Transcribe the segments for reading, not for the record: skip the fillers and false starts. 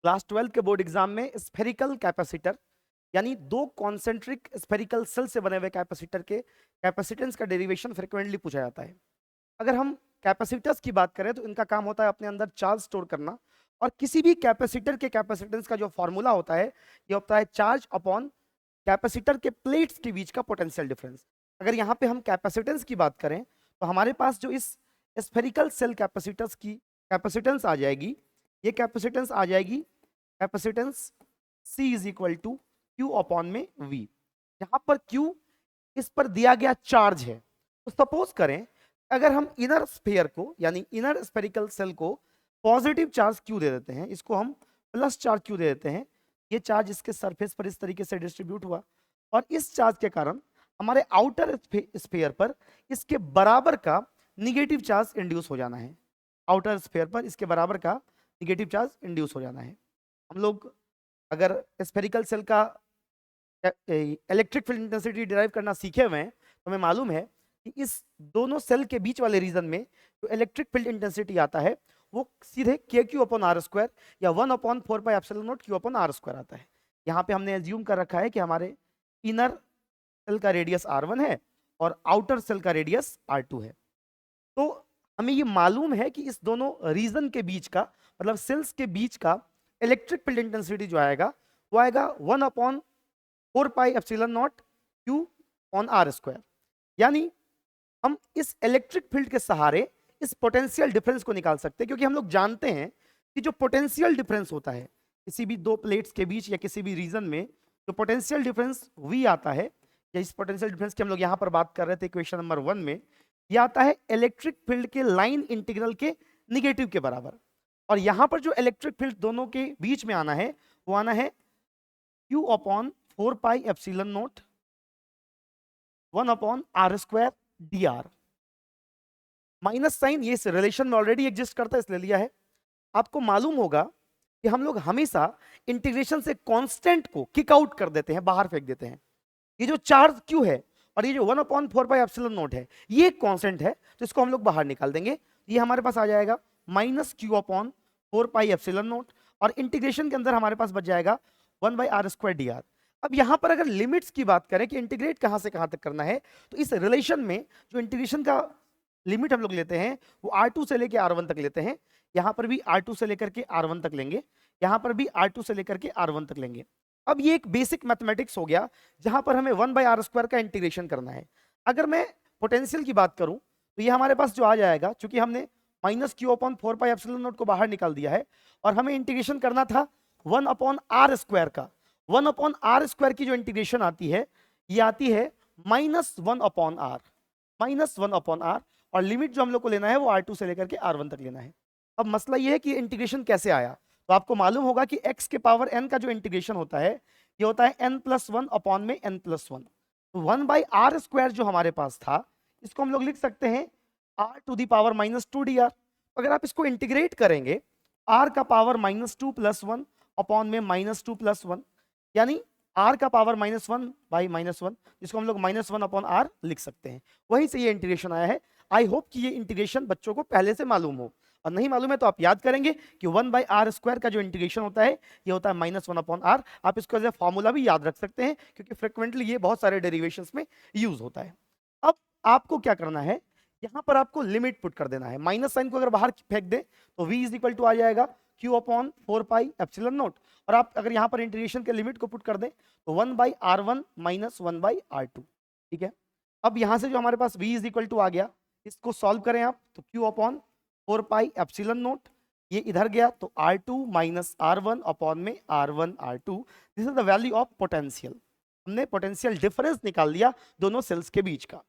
Class 12 के board exam में spherical capacitor यानी दो कॉन्सेंट्रिक स्फेरिकल सेल से बने हुए कैपेसिटर के कैपेसिटेंस का डेरिवेशन फ्रिक्वेंटली पूछा जाता है। अगर हम कैपेसिटर्स की बात करें तो इनका काम होता है अपने अंदर चार्ज स्टोर करना, और किसी भी कैपेसिटर के कैपेसिटेंस का जो फॉर्मूला होता है ये होता है चार्ज अपॉन कैपेसिटर के प्लेट्स के बीच का पोटेंशियल डिफरेंस। अगर यहाँ पे हम कैपेसिटेंस की बात करें तो हमारे पास जो इस स्फेरिकल सेल कैपेसिटर्स की कैपेसिटेंस आ जाएगी, ये कैपेसिटेंस आ जाएगी capacitance C is equal to Q upon में V। यहाँ पर Q इस पर दिया गया चार्ज है। तो सपोज करें अगर हम इनर स्फीयर को यानी इनर स्फेरिकल सेल को पॉजिटिव चार्ज Q दे देते हैं, इसको हम प्लस चार्ज Q दे देते हैं, ये चार्ज इसके सरफेस पर इस तरीके से डिस्ट्रीब्यूट हुआ और इस चार्ज के कारण हमारे आउटर स्फीयर पर इसके बराबर का निगेटिव चार्ज इंड्यूस हो जाना है। आउटर स्फीयर पर इसके बराबर का निगेटिव चार्ज इंड्यूस हो जाना है। हम लोग अगर स्फेरिकल सेल का इलेक्ट्रिक फील्ड इंटेंसिटी डिराइव करना सीखे हुए हैं तो हमें मालूम है कि इस दोनों सेल के बीच वाले रीजन में जो इलेक्ट्रिक फील्ड इंटेंसिटी आता है वो सीधे के क्यू अपॉन आर स्क्वायर या 1/4πε0 क्यू अपॉन आर स्क्वायर आता है। यहाँ पे हमने एज्यूम कर रखा है कि हमारे इनर सेल का रेडियस R1 है और आउटर सेल का रेडियस R2 है। तो हमें ये मालूम है कि इस दोनों रीजन के बीच का मतलब सेल्स के बीच का इलेक्ट्रिक फील्ड इंटेंसिटी जो आएगा वो आएगा 1/4πε0 क्यू ऑन आर स्क्वायर। यानी हम इस इलेक्ट्रिक फील्ड के सहारे इस पोटेंशियल डिफरेंस को निकाल सकते हैं, क्योंकि हम लोग जानते हैं कि जो पोटेंशियल डिफरेंस होता है किसी भी दो प्लेट्स के बीच या किसी भी रीजन में, जो पोटेंशियल डिफरेंस V आता है, या इस पोटेंशियल डिफरेंस की हम लोग यहाँ पर बात कर रहे थे इक्वेशन नंबर 1 में, ये आता है इलेक्ट्रिक फील्ड के लाइन इंटीग्रल के निगेटिव के बराबर। और यहाँ पर जो इलेक्ट्रिक फील्ड दोनों के बीच में आना है वो आना है Q upon 4πε0 1/r² dr। Minus sign ये इस रिलेशन में ऑलरेडी एग्जिस्ट करता है इसलिए लिया है। आपको मालूम होगा कि हम लोग हमेशा इंटीग्रेशन से कांस्टेंट को किक आउट कर देते हैं, बाहर फेंक देते हैं। ये जो चार्ज Q है और ये जो 1/4πε0 है ये कांस्टेंट है, तो इसको हम लोग बाहर निकाल देंगे। ये हमारे पास आ जाएगा -Q/4πε0 और इंटीग्रेशन के अंदर हमारे पास बच जाएगा 1/r² dr। अब यहां पर अगर लिमिट्स की बात करें कि इंटीग्रेट कहां से कहां तक करना है, तो इस रिलेशन में जो इंटीग्रेशन का लिमिट हम लोग लेते हैं वो R2 से लेकर R1 तक लेते हैं। यहां पर भी R2 से लेकर के R1 तक लेंगे, यहां पर भी R2 से लेकर के R1 तक लेंगे। अब ये एक बेसिक मैथमेटिक्स हो गया जहां पर हमें 1/r² का इंटीग्रेशन करना है। अगर मैं पोटेंशियल की बात करूं तो ये हमारे पास जो आ जाएगा, चूंकि हमने -Q/4πε0 को बाहर निकाल दिया है और हमें इंटीग्रेशन करना था 1/r² का। 1/r² की जो इंटीग्रेशन आती है ये आती है -1/r, -1/r, और लिमिट जो हम लोग को लेना है वो R2 से लेकर के R1 तक लेना है। अब मसला ये है कि इंटीग्रेशन कैसे आया, तो आपको मालूम होगा कि x के पावर n का जो इंटीग्रेशन होता है ये होता है n+1 अपॉन में n+1। तो 1/r² जो हमारे पास था इसको हम लोग लिख सकते हैं r⁻² dr। अगर आप इसको इंटीग्रेट करेंगे r का पावर -2+1 अपॉन में -2+1, यानी r का पावर -1/-1, जिसको हम लोग -1/r लिख सकते हैं। वहीं से ये इंटीग्रेशन आया है। आई होप कि ये इंटीग्रेशन बच्चों को पहले से मालूम हो, और नहीं मालूम है तो आप याद करेंगे कि 1/r² का जो इंटीग्रेशन होता है ये होता है -1/r। आप इसको एज ए फॉर्मूला भी याद रख सकते हैं क्योंकि फ्रिक्वेंटली ये बहुत सारे डेरिवेशंस में यूज होता है। अब आपको क्या करना है, यहां पर आपको लिमिट पुट कर देना है। माइनस साइन को अगर बाहर फेंक दे तो v इज इक्वल टू आ जाएगा Q/4πε0, और आप अगर यहां पर इंटीग्रेशन के लिमिट को पुट कर दें तो 1/r1 - 1/r2। ठीक है, अब यहां से जो हमारे पास v इज इक्वल टू आ गया, इसको सॉल्व करें आप तो Q/4πε0 ये इधर गया तो R2 - R1 अपॉन में R1 R2। This is the value of potential. हमने पोटेंशियल डिफरेंस निकाल दिया दोनों सेल्स के बीच का।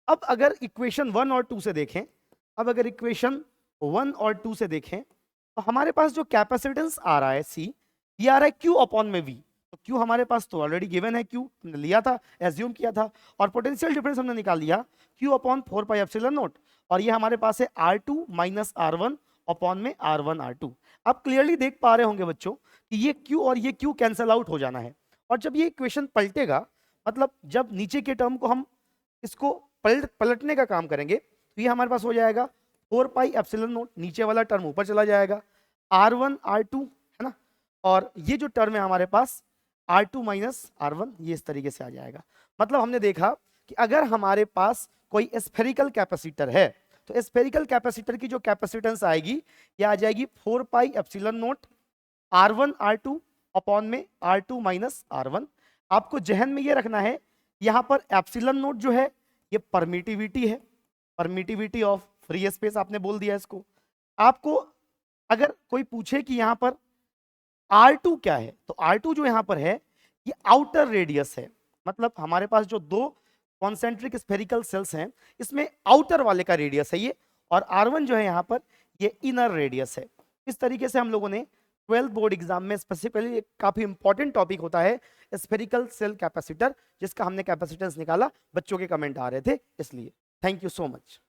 अब अगर इक्वेशन 1 और 2 से देखें, अब अगर इक्वेशन 1 और 2 से देखें तो हमारे पास जो कैपेसिटेंस आ रहा है C, ये आ रहा है Q अपॉन में V। तो Q हमारे पास तो ऑलरेडी गिवन है, Q हमने लिया था, एज्यूम किया था, और पोटेंशियल डिफरेंस हमने निकाल लिया Q/4πε0, और ये हमारे पास है R2 - R1 अपॉन में R1 R2। आप क्लियरली देख पा रहे होंगे बच्चों कि ये Q और ये Q कैंसल आउट हो जाना है, और जब ये इक्वेशन पलटेगा, मतलब जब नीचे के टर्म को हम इसको पलटने का काम करेंगे तो ये हमारे पास हो जाएगा 4πε0, नीचे वाला टर्म ऊपर चला जाएगा, R1 R2 है ना, और ये जो टर्म है हमारे पास R2 माइनस R1, ये इस तरीके से आ जाएगा। मतलब हमने देखा कि अगर हमारे पास कोई स्फेरिकल कैपेसिटर है तो स्फेरिकल कैपेसिटर की जो कैपेसिटेंस आएगी ये आ जाएगी 4 pi epsilon not R1 R2 upon में R2 माइनस R1। आपको जहन में ये रखना है, यहां पर एप्सिलॉन नॉट जो है ये परमिटिविटी है, परमिटिविटी ऑफ फ्री स्पेस आपने बोल दिया इसको। आपको अगर कोई पूछे कि यहां पर R2 क्या है, तो R2 जो यहां पर है ये आउटर रेडियस है। मतलब हमारे पास जो दो कॉन्सेंट्रिक स्फेरिकल सेल्स हैं इसमें आउटर वाले का रेडियस है ये, और R1 जो है यहां पर ये इनर रेडियस है। इस तरीके से हम लोगों ने 12th बोर्ड एग्जाम में स्पेसिफिकली एक काफी इंपॉर्टेंट टॉपिक होता है स्फेरिकल सेल कैपेसिटर, जिसका हमने कैपेसिटेंस निकाला, बच्चों के कमेंट आ रहे थे इसलिए। Thank you so much.